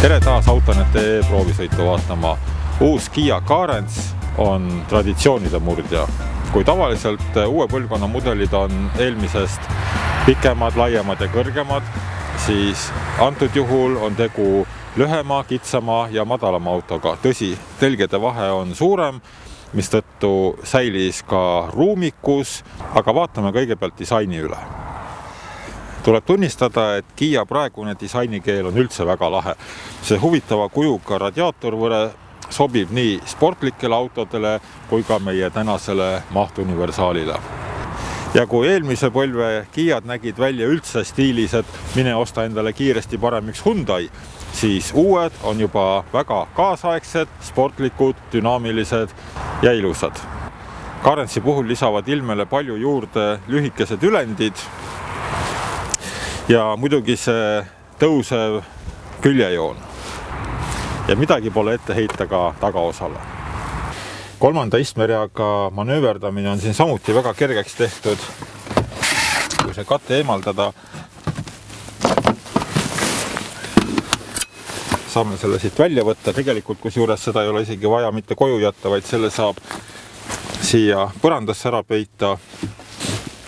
Tere taas Autonet.ee proovisõitu vaatama. Uus Kia Carens on traditsioonide murdja. Kui tavaliselt uue põlvkonna mudelid on eelmisest pikemad, laiemad ja kõrgemad, siis antud juhul on tegu lühema, kitsama ja madalama autoga. Tõsi, telgede vahe on suurem, mistõttu säilis ka ruumikus, aga vaatame kõigepealt disaini üle. Tuleb tunnistada, et Kia praegune disainikeel on üldse väga lahe. See huvitava kujuga radiaatorvõre sobib nii sportlikele autodele kui ka meie tänasele mahtuniversaalile. Ja kui eelmise põlve Kiad nägid välja üldse stiilis, et mine osta endale kiiresti parem üks Hyundai, siis uued on juba väga kaasaegsed, sportlikud, dünaamilised ja ilusad. Carensi puhul lisavad ilmele palju juurde lühikesed ülendid ja muidugi see tõusev küljejoon. Ja midagi pole ette heita ka tagaosale. Kolmanda istmereaga manööverdamine on siin samuti väga kergeks tehtud. Kui see katte eemaldada, saame selle siit välja võtta. Tegelikult kusjuures seda ei ole isegi vaja mitte koju jätta, vaid selle saab siia põrandasse ära peita.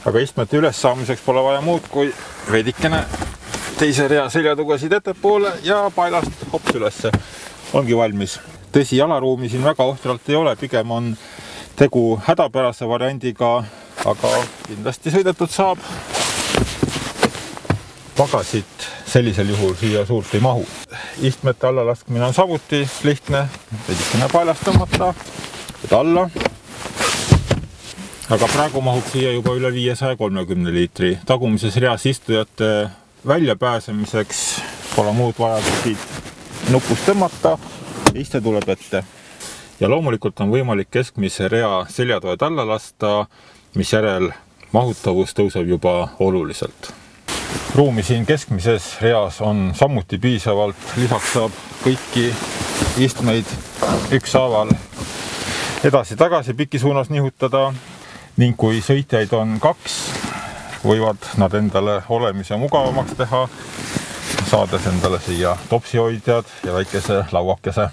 Aga istmete üles saamiseks pole vaja muud kui veidikene teise rea seljatugesid ettepoole ja paelast hops ülesse. Ongi valmis. Tõsi, jalaruumi siin väga ohtralt ei ole, pigem on tegu hädapärase variandiga, aga kindlasti sõidetud saab. Pagasid sellisel juhul siia suurt ei mahu. Istmete allalaskmine on samuti lihtne, veidikene paelast tõmmata, alla. Aga praegu mahub siia juba üle 530 liitri. Tagumises reas istujate väljapääsemiseks pole muud vaja siit nupust tõmmata, iste tuleb ette. Ja loomulikult on võimalik keskmise rea seljatoed alla lasta, mis järel mahutavus tõuseb juba oluliselt. Ruumi siin keskmises reas on samuti piisavalt, lisaks saab kõiki istmeid ükshaaval edasi-tagasi piki suunas nihutada. Ning kui sõitjaid on 2, võivad nad endale olemise mugavamaks teha, saades endale siia topsihoidjad ja väikese lauakese.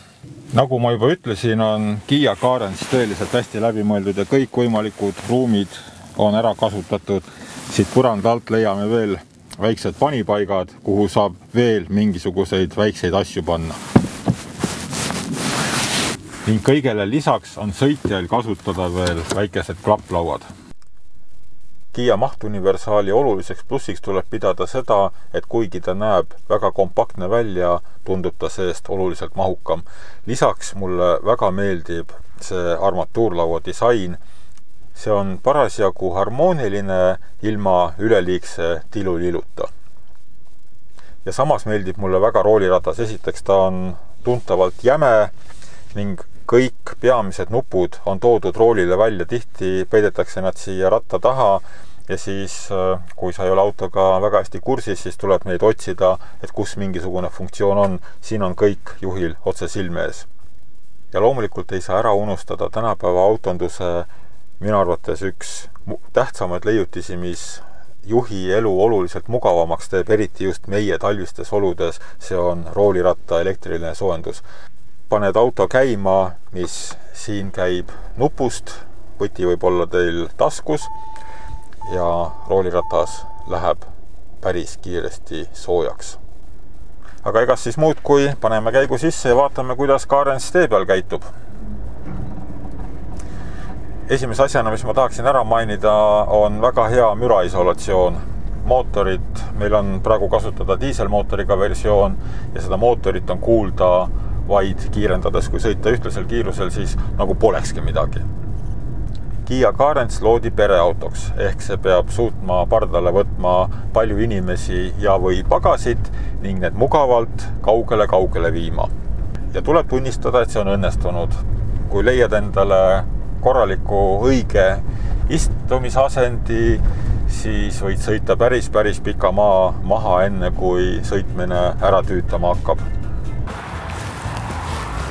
Nagu ma juba ütlesin, on Kia Carens tõeliselt hästi läbimõeldud ja kõik võimalikud ruumid on ära kasutatud. Siit põranda alt leiame veel väiksed panipaigad, kuhu saab veel mingisuguseid väikseid asju panna. Ning kõigele lisaks on sõitjail kasutada veel väikesed klapplauad. Kia mahtuniversaali oluliseks plussiks tuleb pidada seda, et kuigi ta näeb väga kompaktne välja, tundub ta seest oluliselt mahukam. Lisaks mulle väga meeldib see armatuurlaua disain. See on parasjagu harmooniline ilma üleliigse tiluliluta. Ja samas meeldib mulle väga rooliratas. Esiteks ta on tuntavalt jäme ning kõik peamised nupud on toodud roolile välja, tihti peidetakse nad siia ratta taha ja siis, kui sa ei ole autoga väga hästi kursis, siis tuleb neid otsida, et kus mingisugune funktsioon on. Siin on kõik juhil otse silme ees. Ja loomulikult ei saa ära unustada tänapäeva autonduse minu arvates üks tähtsamaid leiutisi, mis juhi elu oluliselt mugavamaks teeb, eriti just meie talvistes oludes. See on rooliratta elektriline soojendus. Paned auto käima, mis siin käib nupust, võti võib olla teil taskus ja rooliratas läheb päris kiiresti soojaks. Aga egas siis muud, kui paneme käigu sisse ja vaatame, kuidas Carens tee peal käitub. Esimese asjana, mis ma tahaksin ära mainida, on väga hea müraisolatsioon. Mootorid, meil on praegu kasutada diiselmootoriga versioon ja seda mootorit on kuulda vaid kiirendades, kui sõita ühtlasel kiirusel, siis nagu polekski midagi. Kia Carens loodi pereautoks, ehk see peab suutma pardale võtma palju inimesi ja või pagasid ning need mugavalt kaugele viima. Ja tuleb tunnistada, et see on õnnestunud. Kui leiad endale korraliku õige istumisasendi, siis võid sõita päris pika maa maha enne, kui sõitmine ära tüütama hakkab.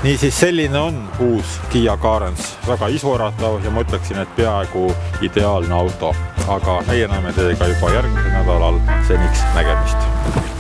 Niisiis selline on uus Kia Carens. Väga isuäratav ja ma ütleksin, et peaaegu ideaalne auto. Aga meie näeme teiega juba järgmisel nädalal. Seniks nägemist!